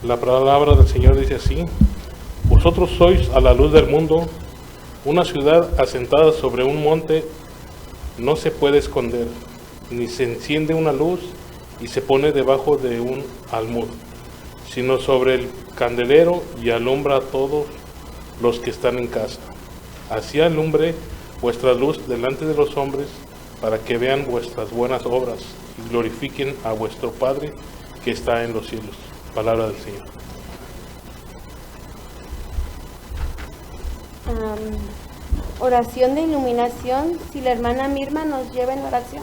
La palabra del Señor dice así: vosotros sois a la luz del mundo. Una ciudad asentada sobre un monte no se puede esconder, ni se enciende una luz y se pone debajo de un almud, sino sobre el candelero y alumbra a todos los que están en casa. Así alumbre vuestra luz delante de los hombres, para que vean vuestras buenas obras y glorifiquen a vuestro Padre que está en los cielos. Palabra del Señor. Oración de iluminación. Si la hermana Mirma nos lleva en oración.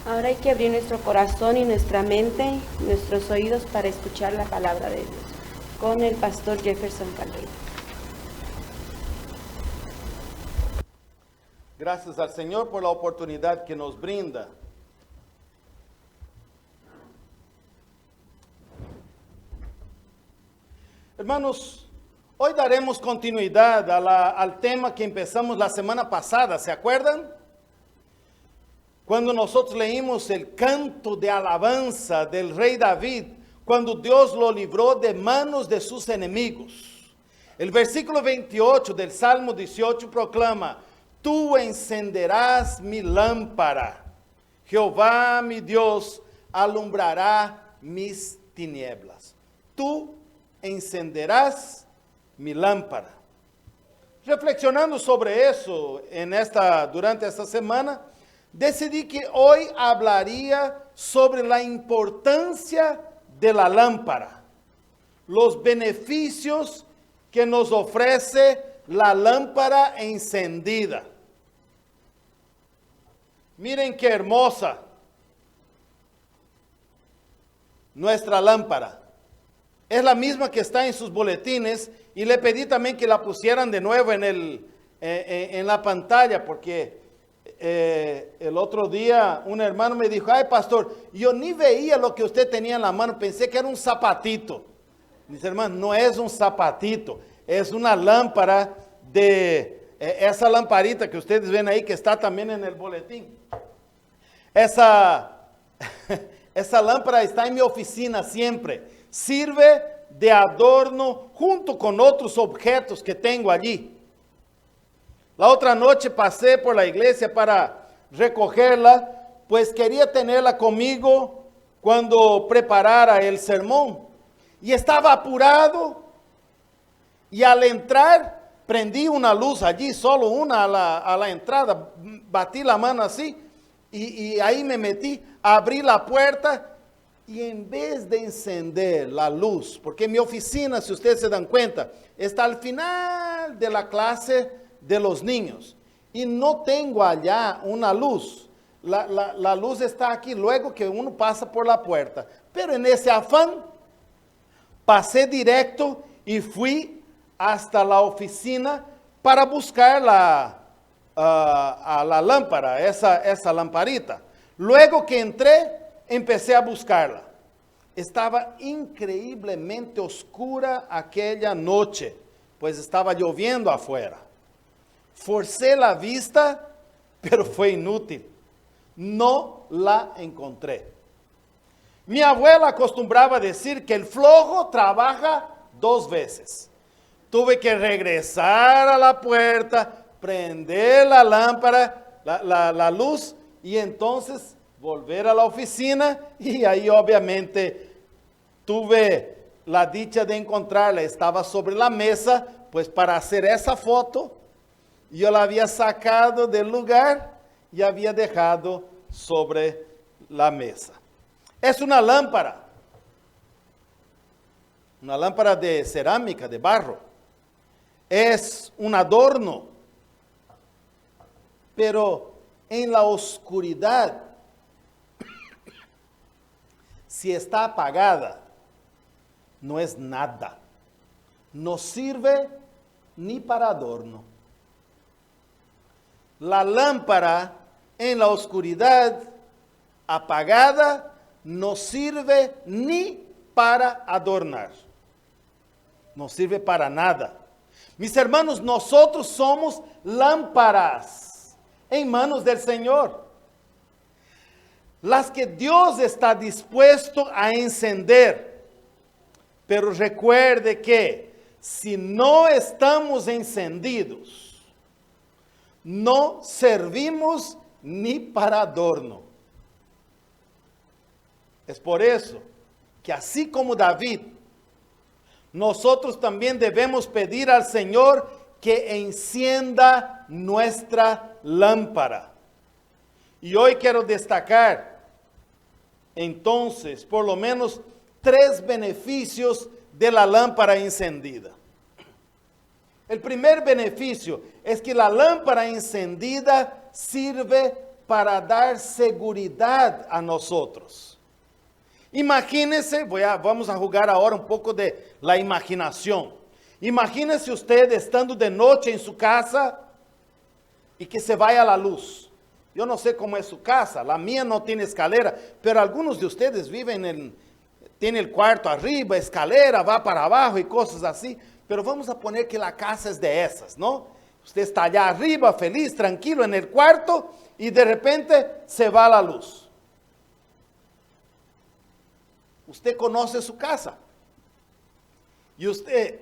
Ahora hay que abrir nuestro corazón y nuestra mente, nuestros oídos para escuchar la palabra de Dios con el pastor Jefferson Caldeira. Gracias al Señor por la oportunidad que nos brinda. Hermanos, hoy daremos continuidad al tema que empezamos la semana pasada, ¿se acuerdan? Cuando nosotros leímos el canto de alabanza del rey David, cuando Dios lo libró de manos de sus enemigos. El versículo 28 del Salmo 18 proclama: tú encenderás mi lámpara, Jehová mi Dios alumbrará mis tinieblas. Tú encenderás mi lámpara. Reflexionando sobre eso durante esta semana, decidí que hoy hablaría sobre la importancia de la lámpara, los beneficios que nos ofrece la lámpara encendida. Miren qué hermosa nuestra lámpara. Es la misma que está en sus boletines y le pedí también que la pusieran de nuevo en la pantalla, porque el otro día un hermano me dijo: ay, pastor, yo ni veía lo que usted tenía en la mano, pensé que era un zapatito. Mis hermanos, no es un zapatito, es una lámpara esa lamparita que ustedes ven ahí, que está también en el boletín. Esa lámpara está en mi oficina siempre, sirve de adorno junto con otros objetos que tengo allí. La otra noche pasé por la iglesia para recogerla, pues quería tenerla conmigo cuando preparara el sermón. Y estaba apurado, y al entrar prendí una luz allí, solo una a la entrada, batí la mano así, y ahí me metí, abrí la puerta, y en vez de encender la luz, porque mi oficina, si ustedes se dan cuenta, está al final de la clase de los niños, y no tengo allá una luz. La luz está aquí luego que uno pasa por la puerta, pero en ese afán pasé directo y fui hasta la oficina para buscar a la lámpara, esa lamparita. Luego que entré, empecé a buscarla. Estaba increíblemente oscura aquella noche, pues estaba lloviendo afuera. Forcé la vista, pero fue inútil. No la encontré. Mi abuela acostumbraba decir que el flojo trabaja 2 veces. Tuve que regresar a la puerta, prender la lámpara, la luz, y entonces volver a la oficina, y ahí obviamente tuve la dicha de encontrarla. Estaba sobre la mesa, pues para hacer esa foto, yo la había sacado del lugar y había dejado sobre la mesa. Es una lámpara. una lámpara de cerámica, de barro, es un adorno, pero en la oscuridad, si está apagada, no es nada, no sirve ni para adorno. La lámpara en la oscuridad apagada no sirve ni para adornar, no sirve para nada. Mis hermanos, nosotros somos lámparas en manos del Señor, las que Dios está dispuesto a encender. Pero recuerde que si no estamos encendidos, no servimos ni para adorno. Es por eso que así como David, nosotros también debemos pedir al Señor que encienda nuestra lámpara. Y hoy quiero destacar entonces por lo menos 3 beneficios de la lámpara encendida. El primer beneficio es que la lámpara encendida sirve para dar seguridad a nosotros. Imagínese, vamos a jugar ahora un poco de la imaginación. Imagínese usted estando de noche en su casa y que se vaya la luz. Yo no sé cómo es su casa, la mía no tiene escalera, pero algunos de ustedes tiene el cuarto arriba, escalera, va para abajo y cosas así. Pero vamos a poner que la casa es de esas, ¿no? Usted está allá arriba, feliz, tranquilo en el cuarto y de repente se va la luz. Usted conoce su casa. Y usted,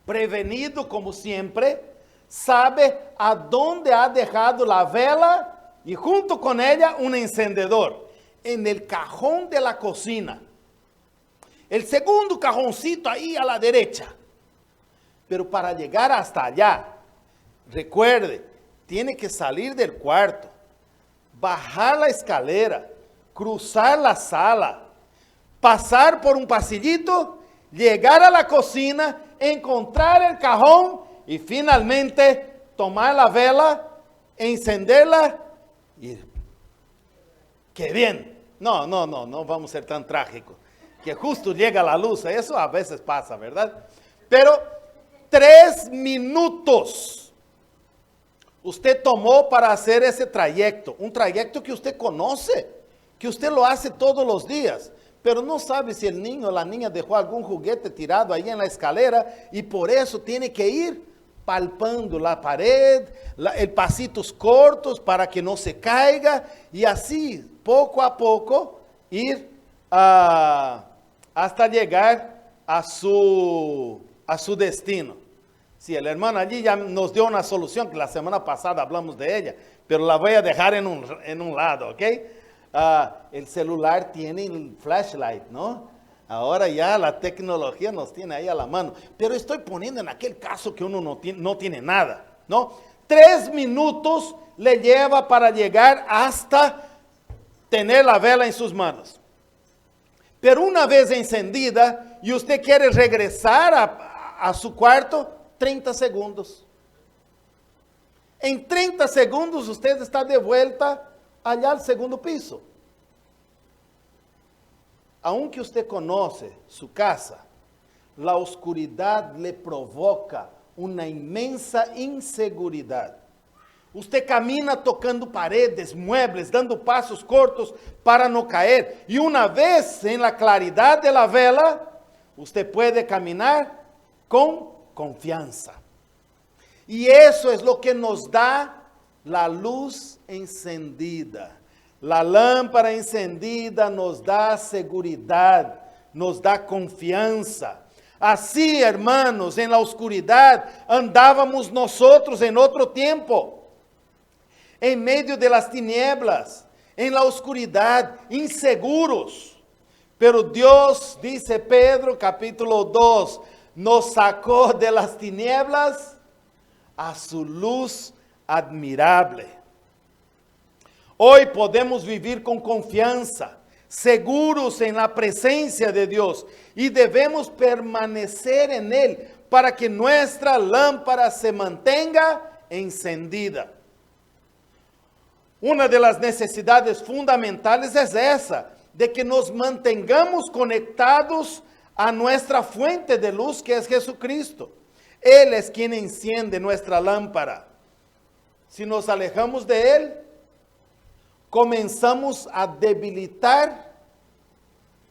prevenido como siempre, sabe a dónde ha dejado la vela y junto con ella un encendedor. En el cajón de la cocina. El segundo cajoncito ahí a la derecha. Pero para llegar hasta allá, recuerde, tiene que salir del cuarto, bajar la escalera, cruzar la sala, pasar por un pasillito, llegar a la cocina, encontrar el cajón y finalmente tomar la vela, encenderla y... ¡Qué bien! No vamos a ser tan trágicos. Que justo llega la luz, eso a veces pasa, ¿verdad? Pero 3 minutos usted tomó para hacer ese trayecto, un trayecto que usted conoce, que usted lo hace todos los días, pero no sabe si el niño o la niña dejó algún juguete tirado ahí en la escalera y por eso tiene que ir palpando la pared, el pasitos cortos para que no se caiga y así poco a poco ir hasta llegar a su destino. Sí, el hermano allí ya nos dio una solución, que la semana pasada hablamos de ella, pero la voy a dejar en un lado, ¿ok? El celular tiene el flashlight, ¿no? Ahora ya la tecnología nos tiene ahí a la mano, pero estoy poniendo en aquel caso que uno no tiene nada, ¿no? 3 minutos le lleva para llegar hasta tener la vela en sus manos. Pero una vez encendida y usted quiere regresar a su cuarto, 30 segundos. En 30 segundos usted está de vuelta allá al segundo piso. Aunque usted conoce su casa, la oscuridad le provoca una inmensa inseguridad. Usted camina tocando paredes, muebles, dando pasos cortos para no caer. Y una vez en la claridad de la vela, usted puede caminar con confianza. Y eso es lo que nos da la luz encendida. La lámpara encendida nos da seguridad, nos da confianza. Así, hermanos, en la oscuridad andábamos nosotros en otro tiempo, en medio de las tinieblas, en la oscuridad, inseguros. Pero Dios, dice Pedro capítulo 2, nos sacó de las tinieblas a su luz admirable. Hoy podemos vivir con confianza, seguros en la presencia de Dios, y debemos permanecer en Él para que nuestra lámpara se mantenga encendida. Una de las necesidades fundamentales es esa, de que nos mantengamos conectados a nuestra fuente de luz, que es Jesucristo. Él es quien enciende nuestra lámpara. Si nos alejamos de Él, comenzamos a debilitar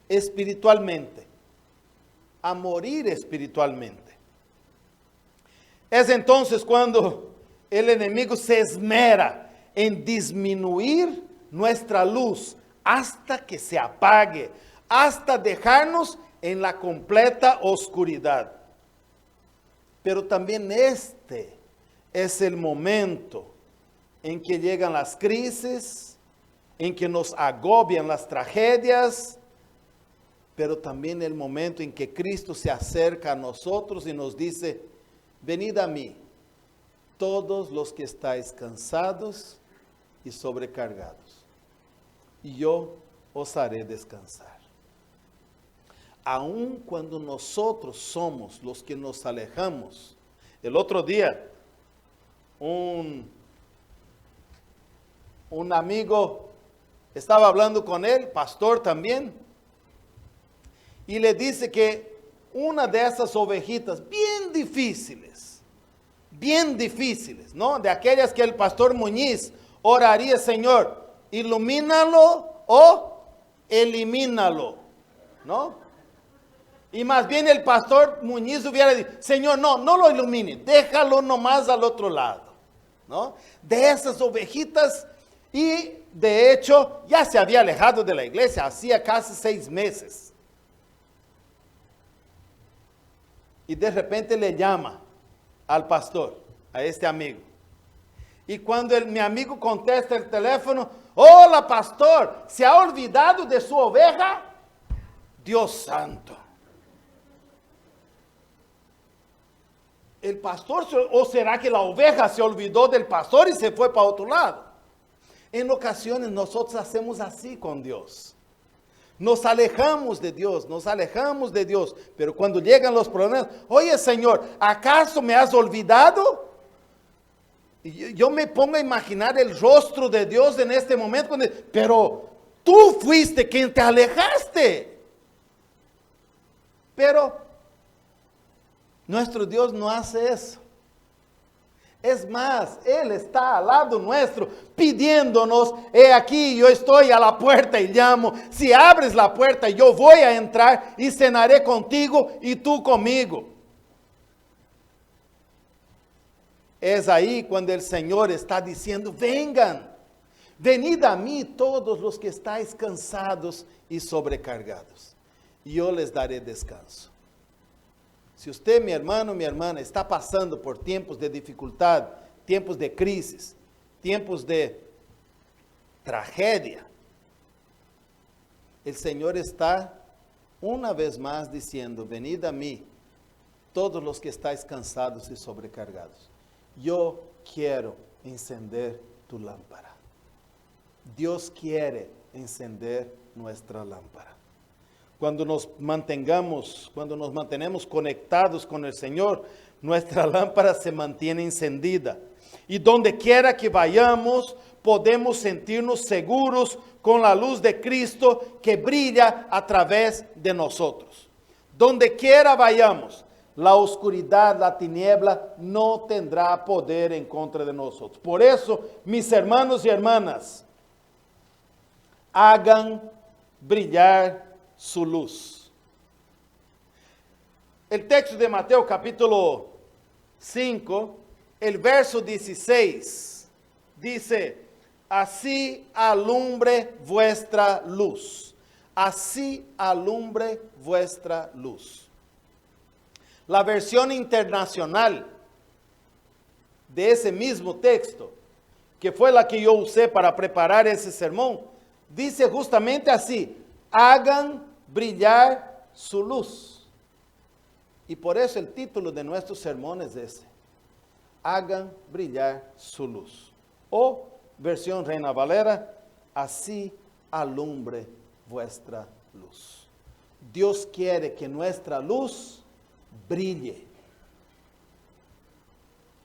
espiritualmente, a morir espiritualmente. Es entonces cuando el enemigo se esmera en disminuir nuestra luz hasta que se apague, hasta dejarnos en la completa oscuridad. Pero también este es el momento en que llegan las crisis, en que nos agobian las tragedias, pero también el momento en que Cristo se acerca a nosotros y nos dice: venid a mí, todos los que estáis cansados y sobrecargados, y yo os haré descansar. Aun cuando nosotros somos los que nos alejamos. El otro día, un amigo, estaba hablando con él, pastor también, y le dice que una de esas ovejitas bien difíciles, ¿no? De aquellas que el pastor Muñiz oraría: Señor, ilumínalo o elimínalo, ¿no? Y más bien el pastor Muñiz hubiera dicho: Señor, no lo ilumine, déjalo nomás al otro lado, ¿no? De esas ovejitas. Y de hecho ya se había alejado de la iglesia, hacía casi 6 meses. Y de repente le llama al pastor, a este amigo. Y cuando mi amigo contesta el teléfono: hola pastor, ¿se ha olvidado de su oveja? Dios santo. ¿El pastor o será que la oveja se olvidó del pastor y se fue para otro lado? En ocasiones nosotros hacemos así con Dios. Nos alejamos de Dios, pero cuando llegan los problemas: oye Señor, ¿acaso me has olvidado? Y yo me pongo a imaginar el rostro de Dios en este momento, pero tú fuiste quien te alejaste. Pero nuestro Dios no hace eso. Es más, Él está al lado nuestro pidiéndonos: he aquí, yo estoy a la puerta y llamo. Si abres la puerta, yo voy a entrar y cenaré contigo y tú conmigo. Es ahí cuando el Señor está diciendo: vengan, venid a mí todos los que estáis cansados y sobrecargados, y yo les daré descanso. Si usted, mi hermano, mi hermana, está pasando por tiempos de dificultad, tiempos de crisis, tiempos de tragedia, el Señor está una vez más diciendo: venid a mí, todos los que estáis cansados y sobrecargados. Yo quiero encender tu lámpara. Dios quiere encender nuestra lámpara. Cuando nos mantenemos conectados con el Señor, nuestra lámpara se mantiene encendida. Y donde quiera que vayamos, podemos sentirnos seguros con la luz de Cristo que brilla a través de nosotros. Donde quiera vayamos, la oscuridad, la tiniebla no tendrá poder en contra de nosotros. Por eso, mis hermanos y hermanas, hagan brillar su luz. El texto de Mateo capítulo 5, el verso 16, dice: así alumbre vuestra luz. Así alumbre vuestra luz. La versión internacional de ese mismo texto, que fue la que yo usé para preparar ese sermón, dice justamente así: hagan brillar su luz. Y por eso el título de nuestro sermón es ese: hagan brillar su luz. O versión Reina Valera: así alumbre vuestra luz. Dios quiere que nuestra luz brille.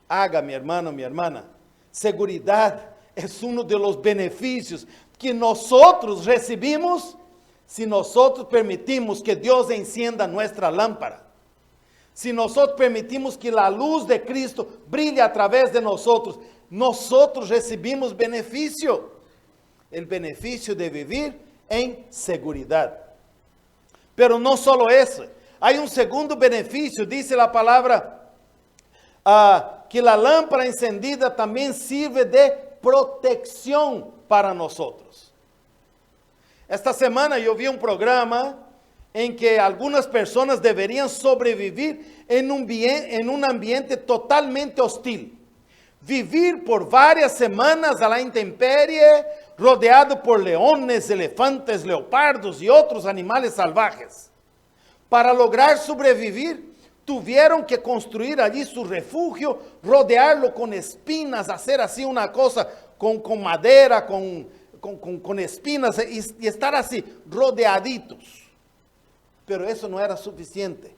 Haga, mi hermano, mi hermana. Seguridad es uno de los beneficios que nosotros recibimos si nosotros permitimos que Dios encienda nuestra lámpara. Si nosotros permitimos que la luz de Cristo brille a través de nosotros, nosotros recibimos beneficio. El beneficio de vivir en seguridad. Pero no solo eso. Hay un segundo beneficio, dice la palabra, que la lámpara encendida también sirve de protección para nosotros. Esta semana yo vi un programa en que algunas personas deberían sobrevivir en un ambiente totalmente hostil. Vivir por varias semanas a la intemperie, rodeado por leones, elefantes, leopardos y otros animales salvajes. Para lograr sobrevivir, tuvieron que construir allí su refugio, rodearlo con espinas, hacer así una cosa con madera, con espinas y estar así, rodeaditos. Pero eso no era suficiente.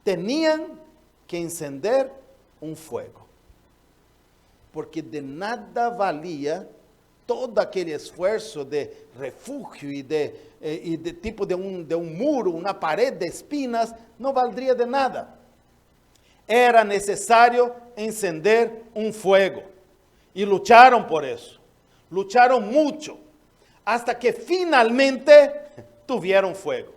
Tenían que encender un fuego. Porque de nada valía todo aquel esfuerzo de refugio y de tipo de un muro, una pared de espinas, no valdría de nada. Era necesario encender un fuego. Y lucharon por eso. Lucharon mucho. Hasta que finalmente tuvieron fuego.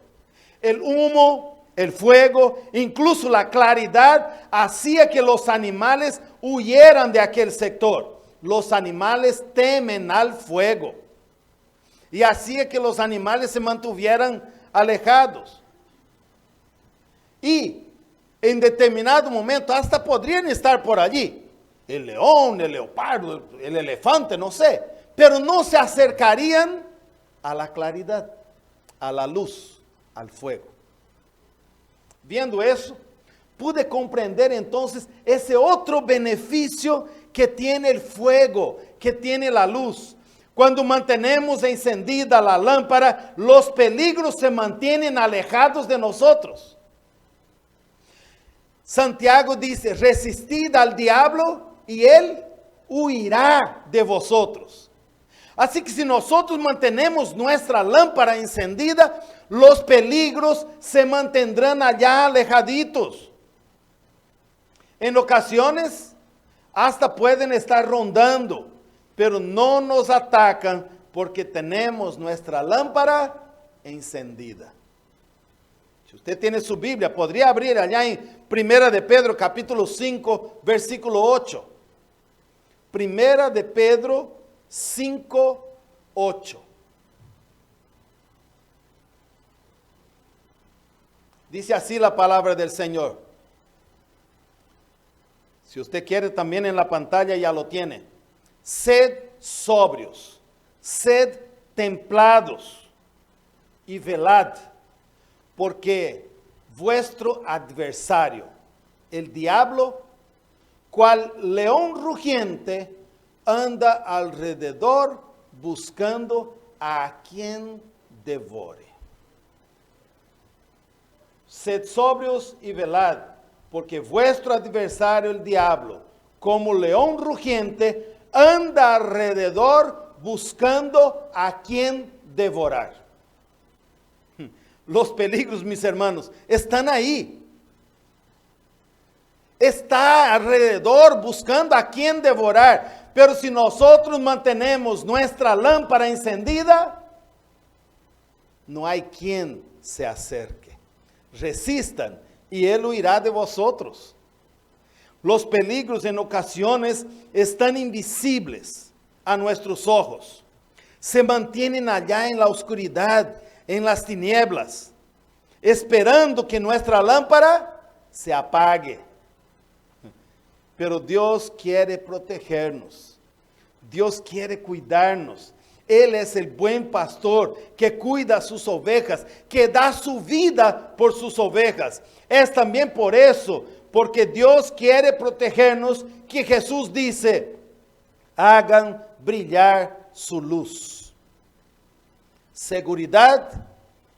El humo, el fuego, incluso la claridad, hacía que los animales huyeran de aquel sector. Los animales temen al fuego. Y hacía que los animales se mantuvieran alejados. Y en determinado momento hasta podrían estar por allí. El león, el leopardo, el elefante, no sé. Pero no se acercarían a la claridad, a la luz, al fuego. Viendo eso, pude comprender entonces ese otro beneficio que tiene el fuego, que tiene la luz. Cuando mantenemos encendida la lámpara, los peligros se mantienen alejados de nosotros. Santiago dice, resistid al diablo y él huirá de vosotros. Así que si nosotros mantenemos nuestra lámpara encendida, los peligros se mantendrán allá alejaditos. En ocasiones, hasta pueden estar rondando, pero no nos atacan porque tenemos nuestra lámpara encendida. Si usted tiene su Biblia, podría abrir allá en 1 de Pedro, capítulo 5, versículo 8. 1 de Pedro 5, 8. Dice así la palabra del Señor. Si usted quiere también en la pantalla ya lo tiene. Sed sobrios, sed templados y velad, porque vuestro adversario, el diablo, cual león rugiente, anda alrededor buscando a quien devore. Sed sobrios y velad, porque vuestro adversario el diablo, como león rugiente, anda alrededor buscando a quien devorar. Los peligros, mis hermanos, están ahí. Está alrededor buscando a quien devorar. Pero si nosotros mantenemos nuestra lámpara encendida, no hay quien se acerque. Resistan y él huirá de vosotros. Los peligros en ocasiones están invisibles a nuestros ojos. Se mantienen allá en la oscuridad, en las tinieblas, esperando que nuestra lámpara se apague. Pero Dios quiere protegernos. Dios quiere cuidarnos. Él es el buen pastor que cuida a sus ovejas, que da su vida por sus ovejas. Es también por eso, porque Dios quiere protegernos, que Jesús dice, hagan brillar su luz. seguridad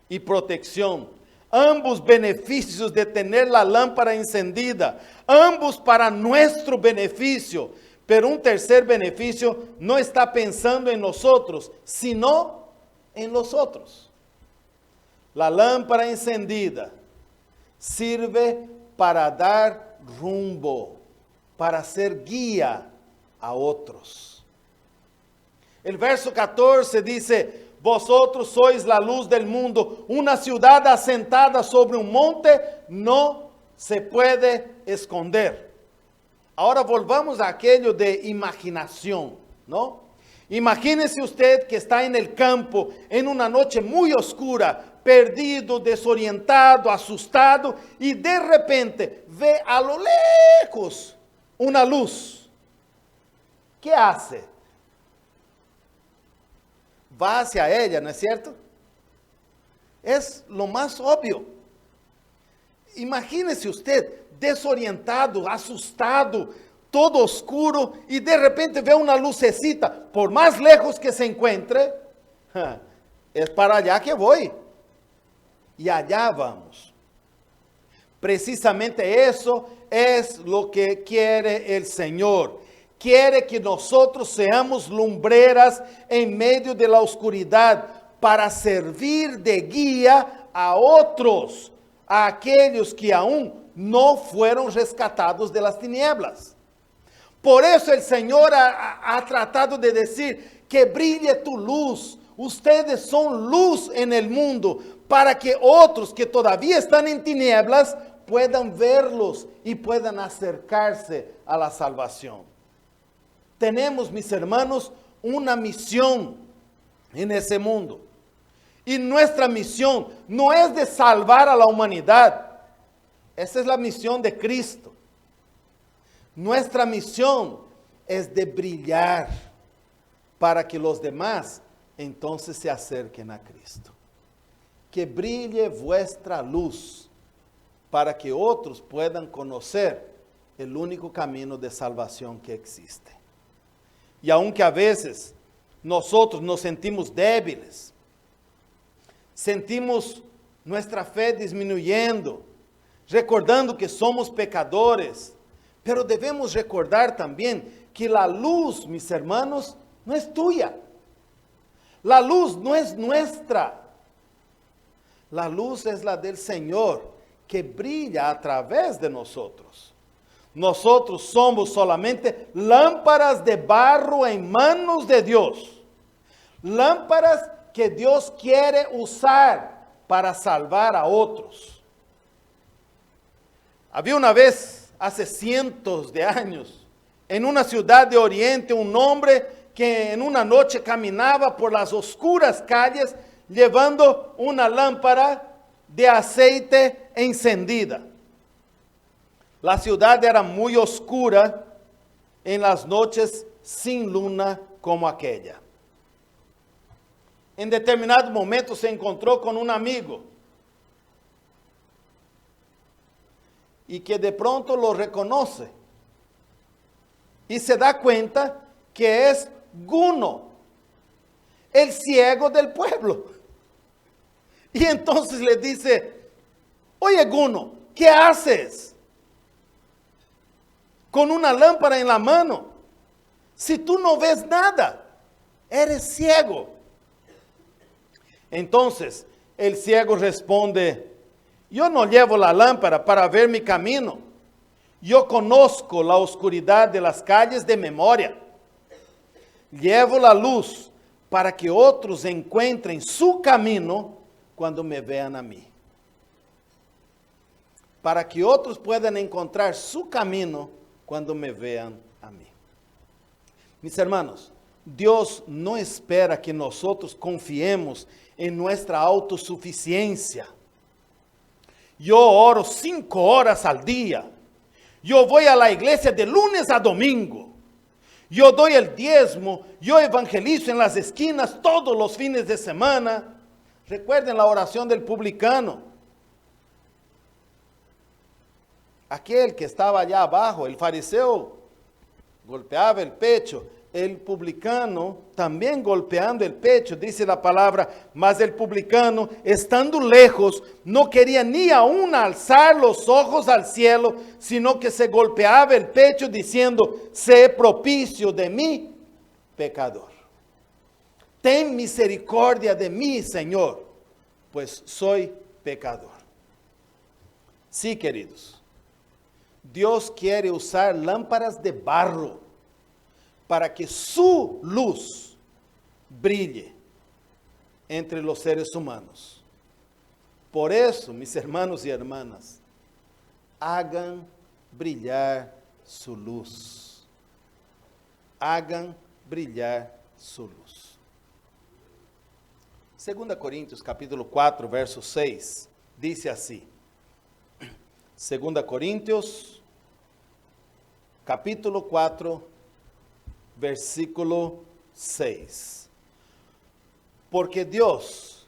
y protección. Ambos beneficios de tener la lámpara encendida, ambos para nuestro beneficio. Pero un tercer beneficio no está pensando en nosotros, sino en los otros. La lámpara encendida sirve para dar rumbo, para ser guía a otros. El verso 14 dice: vosotros sois la luz del mundo. Una ciudad asentada sobre un monte no se puede esconder. Ahora volvamos a aquello de imaginación, ¿no? Imagínese usted que está en el campo en una noche muy oscura, perdido, desorientado, asustado, y de repente ve a lo lejos una luz. ¿Qué hace? Va hacia ella, ¿no es cierto? Es lo más obvio. Imagínese usted desorientado, asustado, todo oscuro, y de repente ve una lucecita, por más lejos que se encuentre, es para allá que voy. Y allá vamos. Precisamente eso es lo que quiere el Señor. Quiere que nosotros seamos lumbreras en medio de la oscuridad para servir de guía a otros, a aquellos que aún no fueron rescatados de las tinieblas. Por eso el Señor ha tratado de decir que brille tu luz. Ustedes son luz en el mundo para que otros que todavía están en tinieblas puedan verlos y puedan acercarse a la salvación. Tenemos, mis hermanos, una misión en ese mundo. Y nuestra misión no es de salvar a la humanidad. Esa es la misión de Cristo. Nuestra misión es de brillar para que los demás entonces se acerquen a Cristo. Que brille vuestra luz para que otros puedan conocer el único camino de salvación que existe. Y aunque a veces nosotros nos sentimos débiles, sentimos nuestra fe disminuyendo, recordando que somos pecadores, pero debemos recordar también que la luz, mis hermanos, no es tuya. La luz no es nuestra. La luz es la del Señor, que brilla a través de nosotros. Nosotros somos solamente lámparas de barro en manos de Dios. Lámparas que Dios quiere usar para salvar a otros. Había una vez, hace cientos de años, en una ciudad de Oriente, un hombre que en una noche caminaba por las oscuras calles llevando una lámpara de aceite encendida. La ciudad era muy oscura en las noches sin luna como aquella. En determinado momento se encontró con un amigo y que de pronto lo reconoce y se da cuenta que es Guno, el ciego del pueblo. Y entonces le dice: oye Guno, ¿qué haces con una lámpara en la mano? Si tú no ves nada, eres ciego. Entonces el ciego responde: yo no llevo la lámpara para ver mi camino. Yo conozco la oscuridad de las calles de memoria. Llevo la luz para que otros encuentren su camino cuando me vean a mí. Para que otros puedan encontrar su camino cuando me vean a mí. Mis hermanos, Dios no espera que nosotros confiemos en nuestra autosuficiencia. Yo oro 5 horas al día. Yo voy a la iglesia de lunes a domingo. Yo doy el diezmo. Yo evangelizo en las esquinas todos los fines de semana. Recuerden la oración del publicano. Aquel que estaba allá abajo, el fariseo, golpeaba el pecho. el publicano también golpeando el pecho, dice la palabra, mas el publicano, estando lejos, no quería ni aún alzar los ojos al cielo, sino que se golpeaba el pecho diciendo, sé propicio de mí, pecador. Ten misericordia de mí, Señor, pues soy pecador. Sí, queridos, Dios quiere usar lámparas de barro para que su luz brille entre los seres humanos. Por eso, mis hermanos y hermanas, hagan brillar su luz. Hagan brillar su luz. 2 Corintios capítulo 4, verso 6, dice así. 2 Corintios capítulo 4, versículo 6. Porque Dios,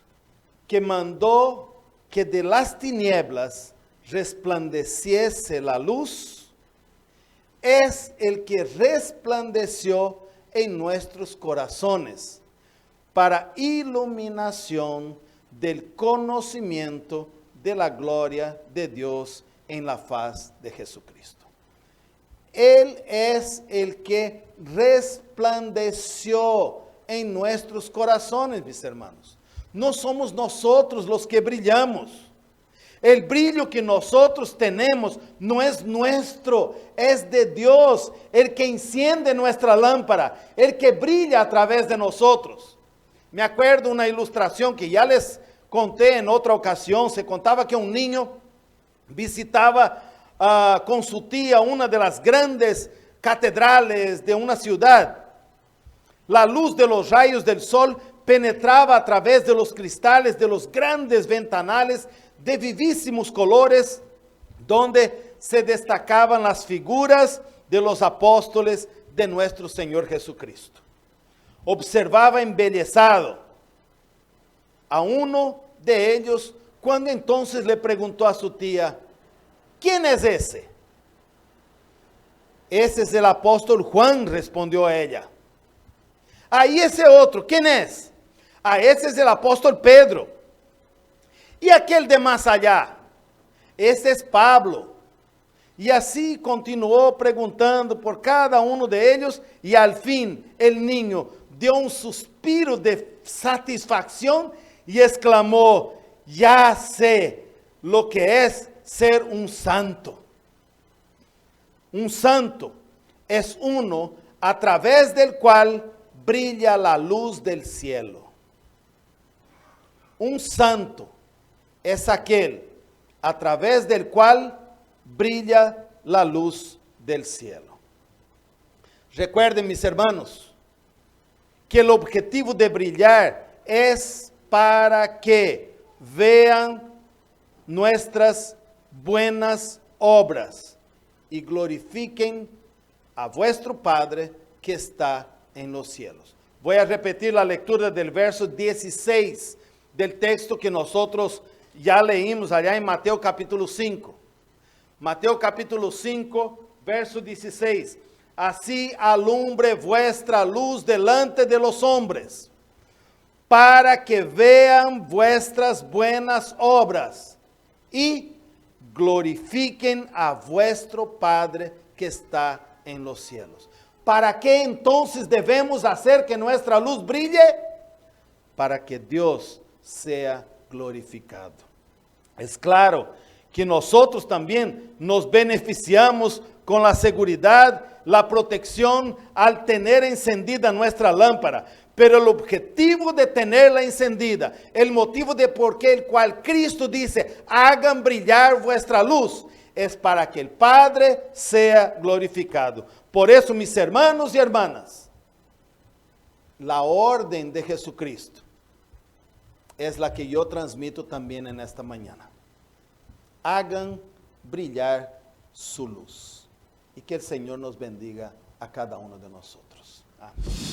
que mandó que de las tinieblas resplandeciese la luz, es el que resplandeció en nuestros corazones para iluminación del conocimiento de la gloria de Dios en la faz de Jesucristo. Él es el que resplandeció en nuestros corazones, mis hermanos. No somos nosotros los que brillamos. El brillo que nosotros tenemos no es nuestro, es de Dios, el que enciende nuestra lámpara, el que brilla a través de nosotros. Me acuerdo una ilustración que ya les conté en otra ocasión. Se contaba que un niño visitaba con su tía una de las grandes catedrales de una ciudad. La luz de los rayos del sol penetraba a través de los cristales de los grandes ventanales de vivísimos colores, donde se destacaban las figuras de los apóstoles de nuestro Señor Jesucristo. Observaba embelesado a uno de ellos, cuando entonces le preguntó a su tía, ¿quién es ese? Ese es el apóstol Juan, respondió ella. Ahí ese otro, ¿quién es? Ese es el apóstol Pedro. Y aquel de más allá, ese es Pablo. Y así continuó preguntando por cada uno de ellos, y al fin el niño dio un suspiro de satisfacción y exclamó, ya sé lo que es ser un santo. Un santo es uno a través del cual brilla la luz del cielo. Un santo es aquel a través del cual brilla la luz del cielo. Recuerden, mis hermanos, que el objetivo de brillar es para que vean nuestras buenas obras y glorifiquen a vuestro Padre que está en los cielos. Voy a repetir la lectura del verso 16 del texto que nosotros ya leímos allá en Mateo capítulo 5. Mateo capítulo 5, verso 16. Así alumbre vuestra luz delante de los hombres, para que vean vuestras buenas obras y glorifiquen a vuestro Padre que está en los cielos. ¿Para qué entonces debemos hacer que nuestra luz brille? Para que Dios sea glorificado. Es claro que nosotros también nos beneficiamos con la seguridad, la protección al tener encendida nuestra lámpara. Pero el objetivo de tenerla encendida, el motivo de por qué el cual Cristo dice, hagan brillar vuestra luz, es para que el Padre sea glorificado. Por eso, mis hermanos y hermanas, la orden de Jesucristo es la que yo transmito también en esta mañana. Hagan brillar su luz. Y que el Señor nos bendiga a cada uno de nosotros. Amén.